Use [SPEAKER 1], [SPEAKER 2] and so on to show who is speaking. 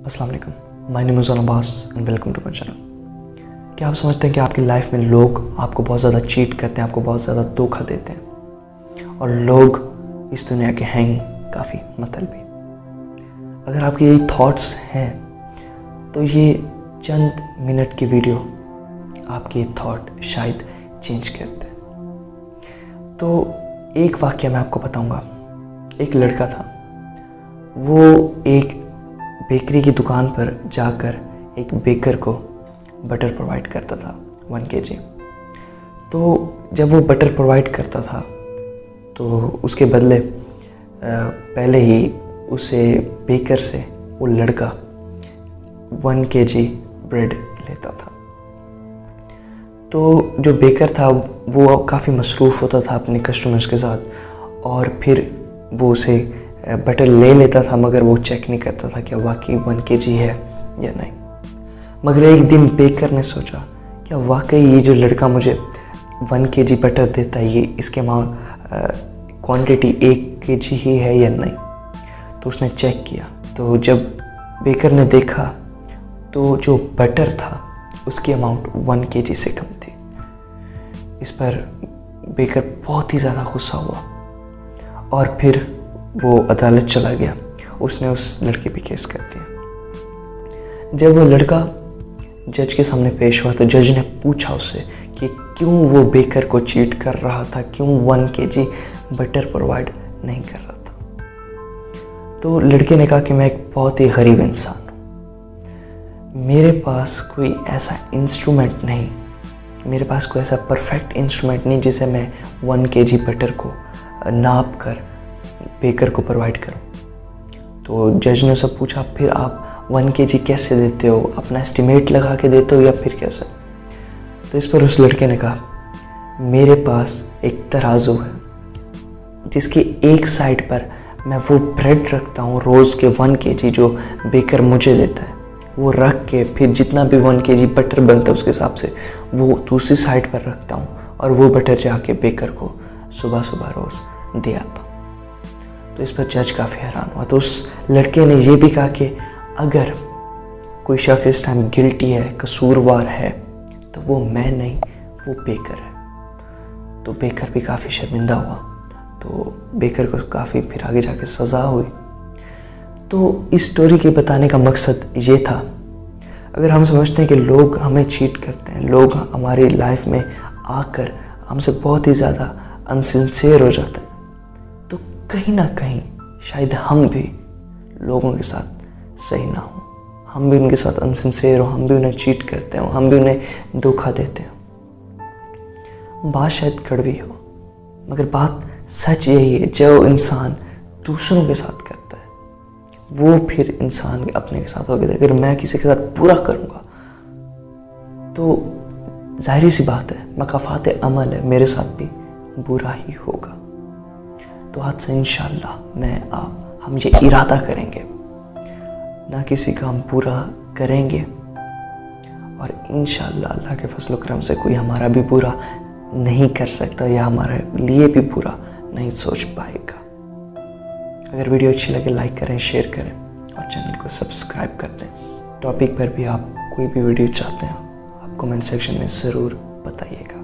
[SPEAKER 1] अस्सलाम वालेकुम, my name is Abbas and welcome to my channel. क्या आप समझते हैं कि आपकी लाइफ में लोग आपको बहुत ज़्यादा चीट करते हैं, आपको बहुत ज़्यादा धोखा देते हैं और लोग इस दुनिया के हैं ही काफ़ी मतलबी। अगर आपके यही थॉट्स हैं तो ये चंद मिनट की वीडियो आपके थॉट शायद चेंज करते हैं। तो एक वाक़या मैं आपको बताऊंगा। एक लड़का था, वो एक बेकरी की दुकान पर जाकर एक बेकर को बटर प्रोवाइड करता था 1 kg। तो जब वो बटर प्रोवाइड करता था तो उसके बदले पहले ही उसे बेकर से वो लड़का 1 kg ब्रेड लेता था। तो जो बेकर था वो काफ़ी मसरूफ़ होता था अपने कस्टमर्स के साथ और फिर वो उसे बटर ले लेता था, मगर वो चेक नहीं करता था कि वाकई 1 kg है या नहीं। मगर एक दिन बेकर ने सोचा क्या वाकई ये जो लड़का मुझे 1 kg बटर देता है, ये इसके क्वांटिटी 1 kg ही है या नहीं। तो उसने चेक किया, तो जब बेकर ने देखा तो जो बटर था उसकी अमाउंट 1 kg से कम थी। इस पर बेकर बहुत ही ज़्यादा गुस्सा हुआ और फिर वो अदालत चला गया। उसने उस लड़के पे केस कर दिया। जब वो लड़का जज के सामने पेश हुआ तो जज ने पूछा उससे कि क्यों वो बेकर को चीट कर रहा था, क्यों 1 kg बटर प्रोवाइड नहीं कर रहा था। तो लड़के ने कहा कि मैं एक बहुत ही गरीब इंसान हूँ, मेरे पास कोई ऐसा इंस्ट्रूमेंट नहीं, मेरे पास कोई ऐसा परफेक्ट इंस्ट्रूमेंट नहीं जिसे मैं 1 kg बटर को नाप कर बेकर को प्रोवाइड करो। तो जज ने उससे पूछा फिर आप 1 kg कैसे देते हो, अपना एस्टिमेट लगा के देते हो या फिर कैसे। तो इस पर उस लड़के ने कहा मेरे पास एक तराजू है जिसकी एक साइड पर मैं वो ब्रेड रखता हूँ रोज़ के 1 kg जो बेकर मुझे देता है, वो रख के फिर जितना भी 1 kg बटर बनता है उसके हिसाब से वो दूसरी साइड पर रखता हूँ और वो बटर जाके बेकर को सुबह सुबह रोज़ दे आता। तो इस पर जज काफ़ी हैरान हुआ। तो उस लड़के ने ये भी कहा कि अगर कोई शख्स इस टाइम गिल्टी है, कसूरवार है, तो वो मैं नहीं, वो बेकर है। तो बेकर भी काफ़ी शर्मिंदा हुआ। तो बेकर को काफ़ी फिर आगे जाके सज़ा हुई। तो इस स्टोरी के बताने का मकसद ये था, अगर हम समझते हैं कि लोग हमें चीट करते हैं, लोग हमारी लाइफ में आकर हमसे बहुत ही ज़्यादा अनसिंसियर हो जाते हैं, तो कहीं ना कहीं शायद हम भी लोगों के साथ सही ना हो, हम भी उनके साथ अनसिंसियर हो, हम भी उन्हें चीट करते हो, हम भी उन्हें धोखा देते हो। बात शायद कड़वी हो मगर बात सच यही है, जो इंसान दूसरों के साथ करता है वो फिर इंसान अपने के साथ होगा। अगर मैं किसी के साथ बुरा करूँगा तो जाहिर सी बात है, मकाफात अमल है, मेरे साथ भी बुरा ही होगा। तो आज से इंशाअल्लाह हम ये इरादा करेंगे ना किसी का हम पूरा करेंगे और इंशाअल्लाह अल्लाह के फजल करम से कोई हमारा भी बुरा नहीं कर सकता या हमारे लिए भी बुरा नहीं सोच पाएगा। अगर वीडियो अच्छी लगे लाइक करें, शेयर करें और चैनल को सब्सक्राइब कर लें। इस टॉपिक पर भी आप कोई भी वीडियो चाहते हैं आप कमेंट सेक्शन में ज़रूर बताइएगा।